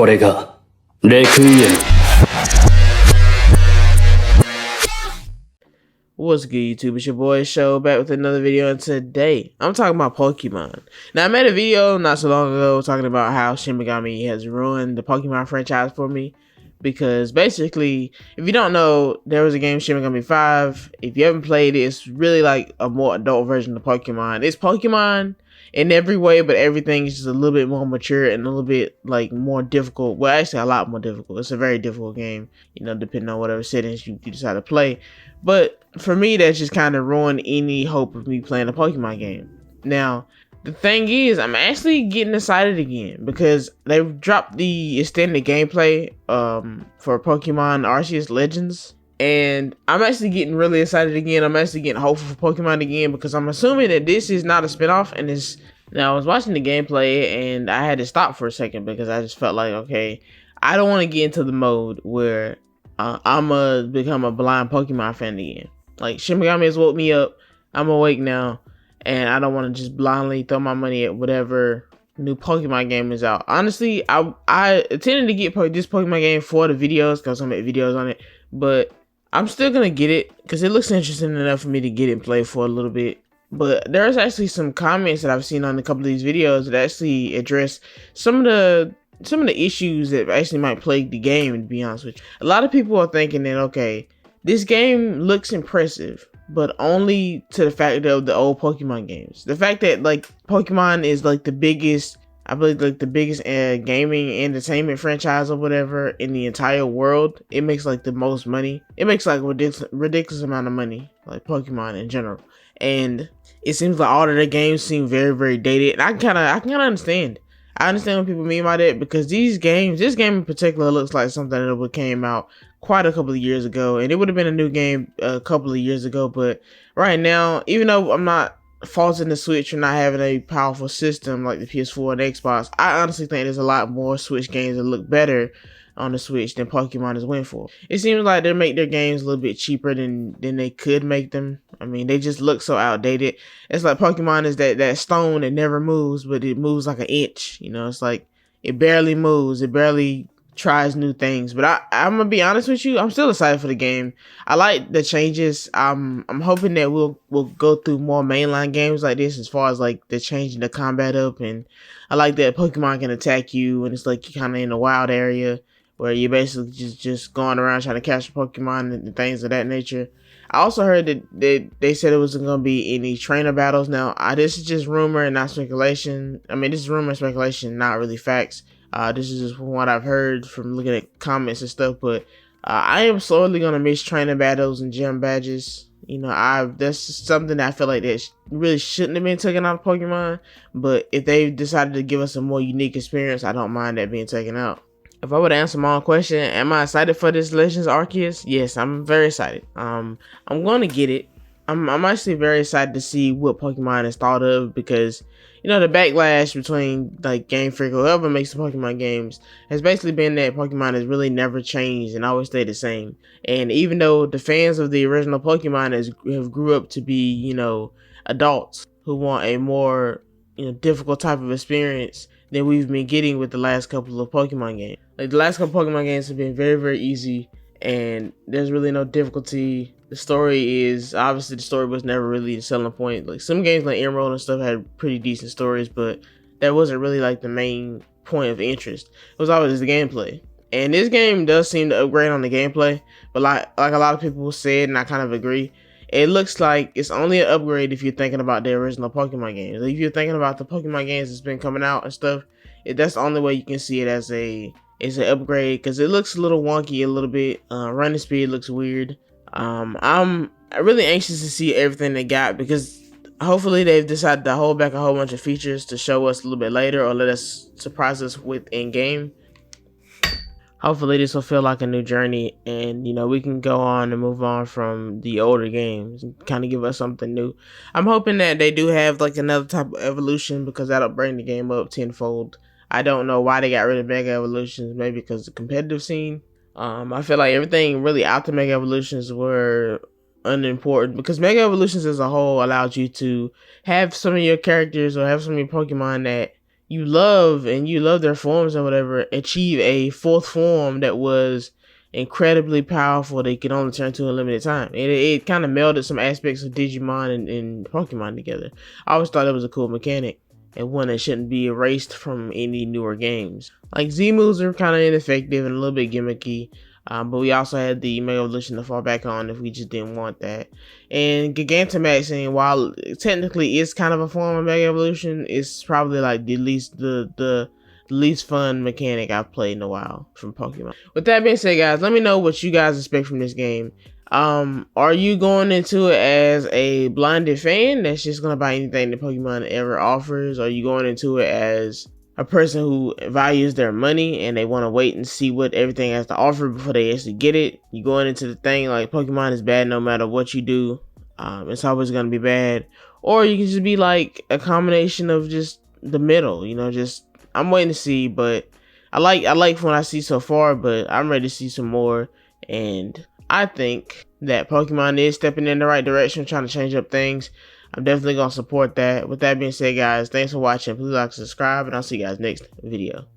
これがレクイエム。 What's good, YouTube? It's your boy Show back with another video, and today I'm talking about Pokemon. Now, I made a video not so long ago talking about how Shin Megami has ruined the Pokemon franchise for me, because basically, if you don't know, there was a game Shin Megami 5. If you haven't played it, it's really like a more adult version of Pokemon. It's Pokemon in every way, but everything is just a little bit more mature and a little bit like more difficult. Well, actually a lot more difficult. It's a very difficult game, you know, depending on whatever settings you decide to play. But for me, that just kind of ruined any hope of me playing a Pokemon game. Now, the thing is, I'm actually getting excited again because they've dropped the extended gameplay for Pokemon Arceus Legends. And I'm actually getting really excited again. I'm actually getting hopeful for Pokemon again because I'm assuming that this is not a spinoff. And it's now I was watching the gameplay and I had to stop for a second because I just felt like, okay, I don't want to get into the mode where I'm gonna become a blind Pokemon fan again. Like, Shin Megami has woke me up. I'm awake now, and I don't want to just blindly throw my money at whatever new Pokemon game is out. Honestly, I intended to get this Pokemon game for the videos because I make videos on it, but I'm still gonna get it because it looks interesting enough for me to get it and play for a little bit. But there's actually some comments that I've seen on a couple of these videos that actually address some of the issues that actually might plague the game, to be honest with you. A lot of people are thinking that, okay, this game looks impressive, but only to the fact of the old Pokemon games. The fact that, like, Pokemon is like the biggest, I believe, like the biggest gaming entertainment franchise or whatever in the entire world. It makes like the most money. It makes like a ridiculous amount of money, like Pokemon in general. And it seems like all of their games seem very, very dated. And I kind of understand. I understand what people mean by that because this game in particular looks like something that came out quite a couple of years ago, and it would have been a new game a couple of years ago. But right now, even though I'm not faulting the Switch for not having a powerful system like the PS4 and Xbox, I honestly think there's a lot more Switch games that look better on the Switch than Pokemon has went for. It seems like they make their games a little bit cheaper than they could make them. I mean, they just look so outdated. It's like Pokemon is that stone that never moves, but it moves like an inch. You know, it's like it barely moves. It barely tries new things. But I'm gonna be honest with you, I'm still excited for the game. I like the changes. I'm hoping that we'll go through more mainline games like this, as far as like the changing the combat up. And I like that Pokemon can attack you and it's like you're kind of in a wild area where you're basically just going around trying to catch a Pokemon and things of that nature. I also heard that they said it wasn't going to be any trainer battles. Now, this is just rumor and not speculation. I mean, this is rumor and speculation, not really facts. This is just from what I've heard from looking at comments and stuff. But I am slowly going to miss trainer battles and gym badges. You know, that's something that I feel like that really shouldn't have been taken out of Pokemon. But if they decided to give us a more unique experience, I don't mind that being taken out. If I were to answer my own question, am I excited for this Legends Arceus? Yes, I'm very excited. I'm going to get it. I'm actually very excited to see what Pokemon is thought of because, you know, the backlash between like Game Freak or whoever makes the Pokemon games has basically been that Pokemon has really never changed and always stayed the same. And even though the fans of the original Pokemon have grew up to be, you know, adults who want a more, you know, difficult type of experience than we've been getting with the last couple of Pokemon games. Like, the last couple Pokemon games have been very, very easy, and there's really no difficulty. The story was never really the selling point. Like, some games like Emerald and stuff had pretty decent stories, but that wasn't really like the main point of interest. It was always the gameplay. And this game does seem to upgrade on the gameplay, but like a lot of people said, and I kind of agree, it looks like it's only an upgrade if you're thinking about the original Pokemon games. If you're thinking about the Pokemon games that's been coming out and stuff, that's the only way you can see it as an upgrade, because it looks a little wonky a little bit. Running speed looks weird. I'm really anxious to see everything they got, because hopefully they've decided to hold back a whole bunch of features to show us a little bit later, or let us surprise us with in game. Hopefully this will feel like a new journey, and, you know, we can go on and move on from the older games and kind of give us something new. I'm hoping that they do have like another type of evolution, because that'll bring the game up tenfold. I don't know why they got rid of Mega Evolutions, maybe because of the competitive scene. I feel like everything really after Mega Evolutions were unimportant, because Mega Evolutions as a whole allowed you to have some of your characters or have some of your Pokemon that you love their forms or whatever, achieve a fourth form that was incredibly powerful. They could only turn to a limited time. It kind of melded some aspects of Digimon and Pokemon together. I always thought it was a cool mechanic and one that shouldn't be erased from any newer games. Like Z moves are kind of ineffective and a little bit gimmicky. But we also had the Mega Evolution to fall back on if we just didn't want that. And Gigantamaxing, while technically it's kind of a form of Mega Evolution, it's probably like the least fun mechanic I've played in a while from Pokemon. With that being said, guys, let me know what you guys expect from this game. Are you going into it as a blinded fan that's just gonna buy anything that Pokemon ever offers? Or are you going into it as a person who values their money and they want to wait and see what everything has to offer before they actually get it? You going into the thing like Pokemon is bad no matter what you do. It's always going to be bad. Or you can just be like a combination of just the middle, you know, just I'm waiting to see, but I like what I see so far, but I'm ready to see some more. And I think that Pokemon is stepping in the right direction, trying to change up things. I'm definitely going to support that. With that being said, guys, thanks for watching. Please like and subscribe, and I'll see you guys next video.